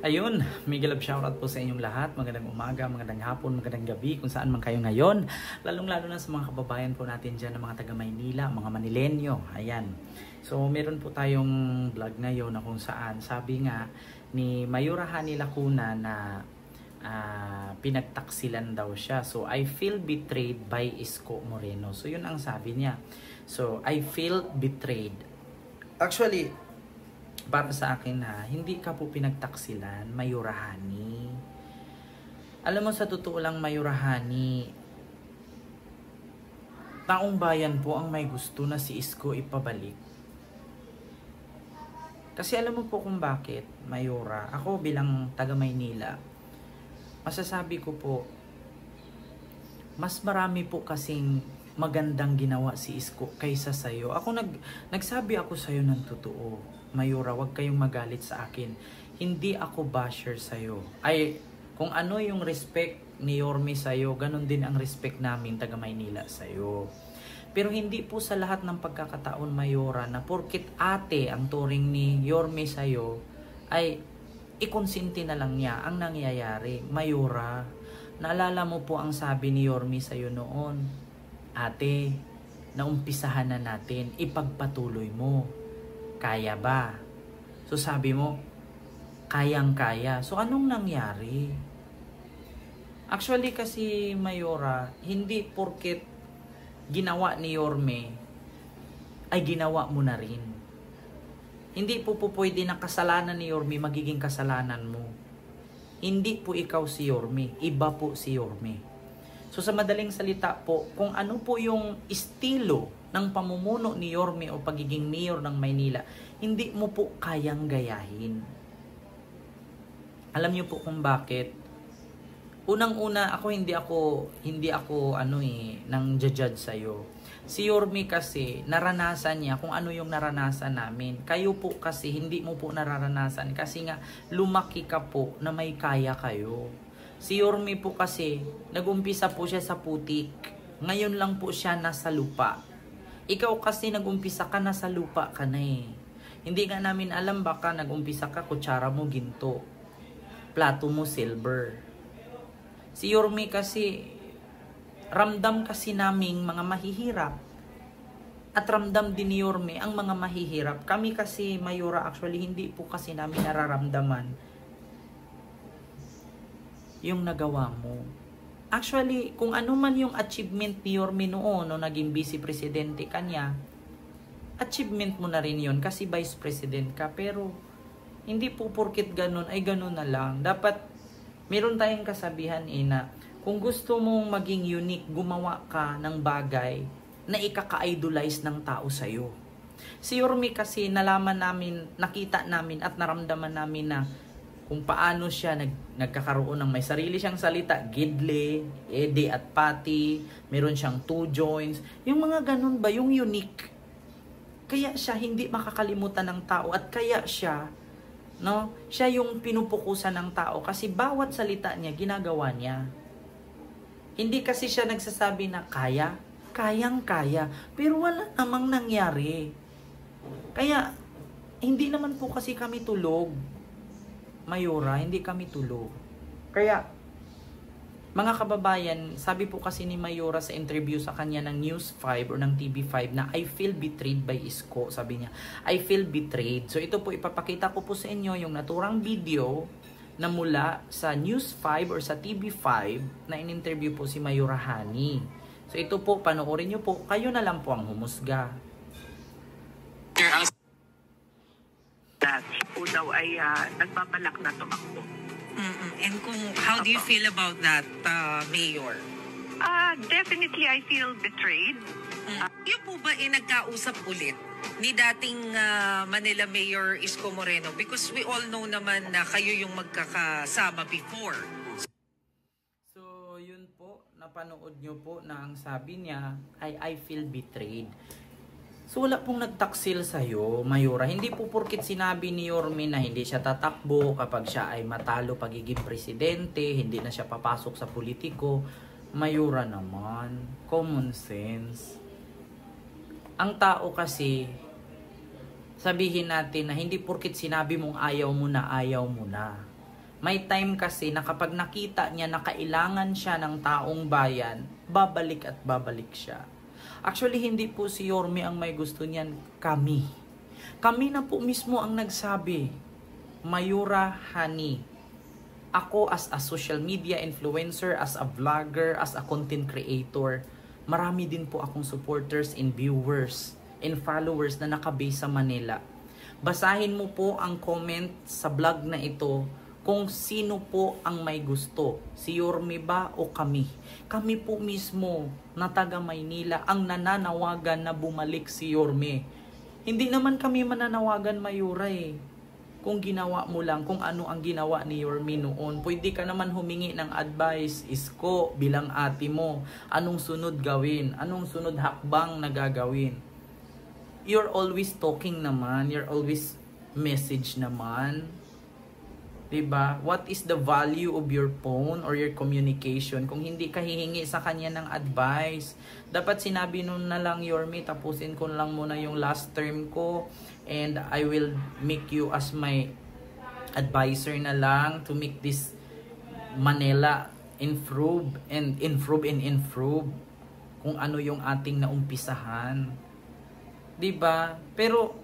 Ayun, mega love shoutout po sa inyong lahat. Magandang umaga, magandang hapon, magandang gabi kung saan man kayo ngayon. Lalong-lalo na sa mga kababayan po natin dyan, ng mga taga Maynila, mga Manilenyo. Ayan. So, meron po tayong vlog ngayon na kung saan sabi nga ni Mayura Hani Lacuna na pinagtaksilan daw siya. So, I feel betrayed by Isko Moreno. So, yun ang sabi niya. So, I feel betrayed. Actually, para sa akin hindi ka po pinagtaksilan, Mayura Hani. Alam mo, sa totoo lang, Mayura Hani, taong bayan po ang may gusto na si Isko ipabalik. Kasi alam mo po kung bakit, Mayura, ako bilang taga Maynila, masasabi ko po, mas marami po kasing magandang ginawa si Isko kaysa sa'yo. Nagsabi ako sa'yo ng totoo. Mayura, wag kayong magalit sa akin. Hindi ako basher sa'yo. Ay, kung ano yung respect ni Yorme sa'yo, ganun din ang respect namin taga Maynila sa'yo. Pero hindi po sa lahat ng pagkakataon, Mayura, na porkit ate ang turing ni Yorme sa'yo, ay ikonsinti na lang niya ang nangyayari. Mayura, naalala mo po ang sabi ni Yorme sa'yo noon, ate, naumpisahan na natin, ipagpatuloy mo. Kaya ba? So sabi mo, kayang-kaya. So anong nangyari? Actually kasi, Mayura, hindi porket ginawa ni Yorme ay ginawa mo na rin. Hindi po pwede na kasalanan ni Yorme magiging kasalanan mo. Hindi po ikaw si Yorme, iba po si Yorme. So sa madaling salita po, kung ano po yung estilo ng pamumuno ni Yorme o pagiging mayor ng Maynila, hindi mo po kayang gayahin. Alam niyo po kung bakit? Unang-una, hindi ako nang judge sa'yo. Si Yorme kasi, naranasan niya kung ano yung naranasan namin. Kayo po kasi, hindi mo po nararanasan kasi nga lumaki ka po na may kaya kayo. Si Yorme po kasi, nag-umpisa po siya sa putik. Ngayon lang po siya nasa lupa. Ikaw kasi nag-umpisa ka na sa lupa ka na eh. Hindi nga namin alam, baka nag-umpisa ka, kutsara mo ginto, plato mo silver. Si Yorme kasi, ramdam kasi naming mga mahihirap. At ramdam din ni Yorme ang mga mahihirap. Kami kasi, Mayura, actually hindi po kasi namin nararamdaman yung nagawa mo. Actually, kung ano man yung achievement ni Yorme noon, no, naging vice presidente kanya, achievement mo na rin yun kasi vice president ka. Pero, hindi po porkit ganun, ay ganun na lang. Dapat, meron tayong kasabihan na, kung gusto mong maging unique, gumawa ka ng bagay na ikaka-idolize ng tao sa'yo. Si Yorme kasi, nalaman namin, nakita namin at naramdaman namin na, kung paano siya nagkakaroon ng may sarili siyang salita, gidle, ede at pati, meron siyang 2 joints, yung mga ganun ba, yung unique. Kaya siya hindi makakalimutan ng tao at kaya siya, no, siya yung pinupukusan ng tao kasi bawat salita niya, ginagawa niya. Hindi kasi siya nagsasabi na kayang-kaya, pero wala namang nangyari. Kaya, hindi naman po kasi kami tulog. Mayura, hindi kami tulog. Kaya, mga kababayan, sabi po kasi ni Mayura sa interview sa kanya ng News 5 or ng TV5 na I feel betrayed by Isko. Sabi niya, I feel betrayed. So ito po, ipapakita ko po sa inyo yung naturang video na mula sa News 5 or sa TV5 na in-interview po si Mayura Hani. So ito po, panoorin nyo po. Kayo na lang po ang humusga. O daw ay nagbabalak na tumakbo. And how do you feel about that, Mayor? Definitely, I feel betrayed. Yung po ba nagkausap ulit ni dating Manila Mayor Isko Moreno? Because we all know naman na kayo yung magkakasama before. So, yun po, napanood nyo po na ang sabi niya ay I feel betrayed. So wala pong nagtaksil sa'yo, Mayura. Hindi po porkit sinabi ni Yorme na hindi siya tatakbo kapag siya ay matalo pagiging presidente, hindi na siya papasok sa politiko. Mayura naman, common sense. Ang tao kasi, sabihin natin na hindi porkit sinabi mong ayaw mo na, May time kasi na kapag nakita niya na kailangan siya ng taong bayan, babalik at babalik siya. Actually, hindi po si Yorme ang may gusto niyan, kami. Kami na po mismo ang nagsabi, Mayura Hani, ako as a social media influencer, as a vlogger, as a content creator, marami din po akong supporters and viewers and followers na nakabase sa Manila. Basahin mo po ang comment sa vlog na ito kung sino po ang may gusto, si Yorme ba o kami. Kami po mismo na taga Maynila ang nananawagan na bumalik si Yorme. Hindi naman kami mananawagan, Mayura eh. Kung ginawa mo lang kung ano ang ginawa ni Yorme noon, pwede ka naman humingi ng advice, isko bilang ate mo, anong sunod gawin, anong sunod hakbang na gagawin. You're always talking naman, you're always message naman. Diba? What is the value of your phone or your communication kung hindi ka hihingi sa kanya ng advice? Dapat sinabi nun na lang, Yorme, tapusin ko lang muna yung last term ko and I will make you as my advisor na lang to make this Manila improve kung ano yung ating naumpisahan. Diba? Pero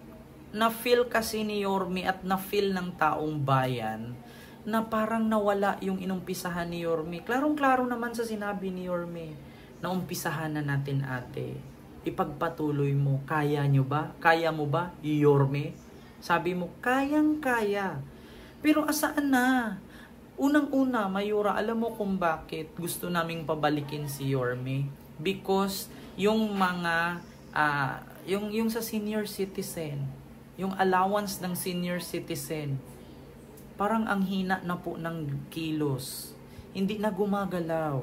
na-feel kasi ni Yorme at na-feel ng taong bayan na parang nawala yung inumpisahan ni Yorme. Klarong-klaro naman sa sinabi ni Yorme na umpisahan na natin, ate. Ipagpatuloy mo. Kaya nyo ba? Kaya mo ba, Yorme? Sabi mo, kayang-kaya. Pero asaan na? Unang-una, Mayura, alam mo kung bakit gusto naming pabalikin si Yorme? Because yung mga, yung sa senior citizen, yung allowance ng senior citizen, parang ang hina na po ng kilos. Hindi na gumagalaw.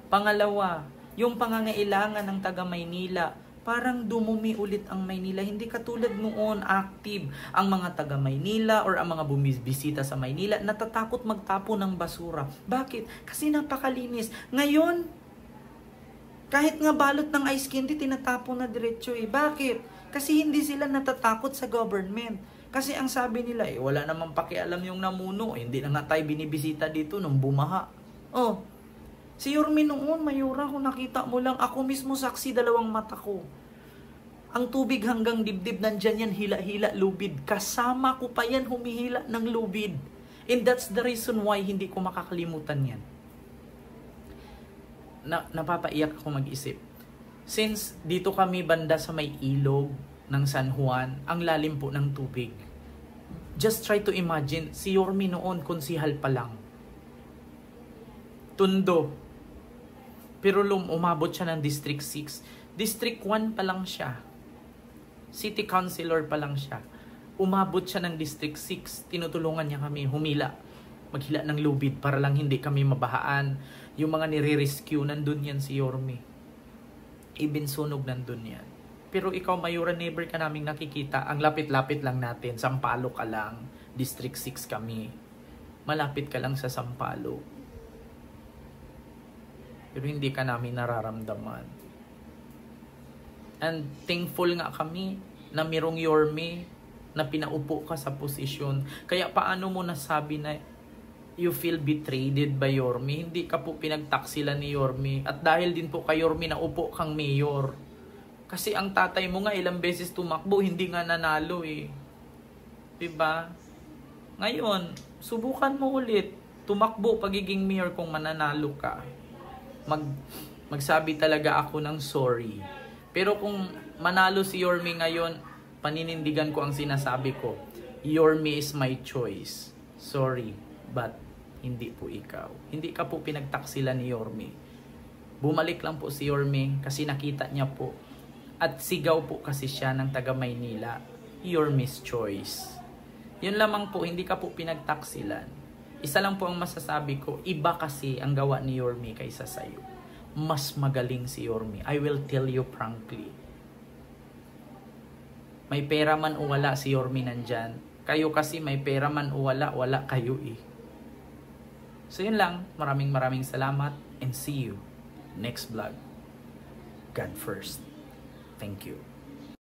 Pangalawa, yung pangangailangan ng taga Maynila, parang dumumi ulit ang Maynila. Hindi katulad noon, active ang mga taga Maynila or ang mga bumibisita sa Maynila, natatakot magtapo ng basura. Bakit? Kasi napakalinis. Ngayon, kahit nga balot ng ice candy, tinatapo na diretso eh. Bakit? Kasi hindi sila natatakot sa government. Kasi ang sabi nila, wala namang pakialam yung namuno. Hindi na nga tayo binibisita dito nung bumaha. Oh, si Yorme noon, Mayura, kung nakita mo lang, ako mismo saksi, dalawang mata ko. Ang tubig hanggang dibdib, nandyan yan, hila-hila, lubid. Kasama ko pa yan, humihila ng lubid. And that's the reason why hindi ko makakalimutan yan. Napapaiyak ako mag-isip. Since dito kami banda sa may ilog ng San Juan, ang lalim po ng tubig. Just try to imagine, si Yorme noon, konsihal pa lang. Tondo. Pero umabot siya ng District 6. District 1 pa lang siya. City Councilor pa lang siya. Umabot siya ng District 6. Tinutulungan niya kami humila. Maghila ng lubid para lang hindi kami mabahaan. Yung mga nire-rescue, nandun yan si Yorme. Ibinsunog nandun yan. Pero ikaw, Mayura, never ka naming nakikita. Ang lapit-lapit lang natin. Sampaloc ka lang. District 6 kami. Malapit ka lang sa Sampaloc. Pero hindi ka namin nararamdaman. And thankful nga kami na mirong Yorme na pinaupo ka sa posisyon. Kaya paano mo nasabi na you feel betrayed by Yorme? Hindi ka po pinagtaksilan ni Yorme. At dahil din po kay Yorme na upo kang mayor. Kasi ang tatay mo nga ilang beses tumakbo, hindi nga nanalo eh. Diba? Ngayon, subukan mo ulit. Tumakbo pagiging mayor kung mananalo ka. Magsabi talaga ako ng sorry. Pero kung manalo si Yorme ngayon, paninindigan ko ang sinasabi ko. Yorme is my choice. Sorry, but hindi po ikaw. Hindi ka po pinagtaksilan ni Yorme. Bumalik lang po si Yorme kasi nakita niya po. At sigaw po kasi siya ng taga Maynila. Yorme's choice. Yun lamang po, hindi ka po pinagtaksilan. Isa lang po ang masasabi ko, iba kasi ang gawa ni Yorme kaysa sayo. Mas magaling si Yorme. I will tell you frankly. May pera man o wala, si Yorme nandyan. Kayo kasi may pera man o wala, wala kayo eh. So yun lang, maraming salamat and see you next vlog. God first. Thank you.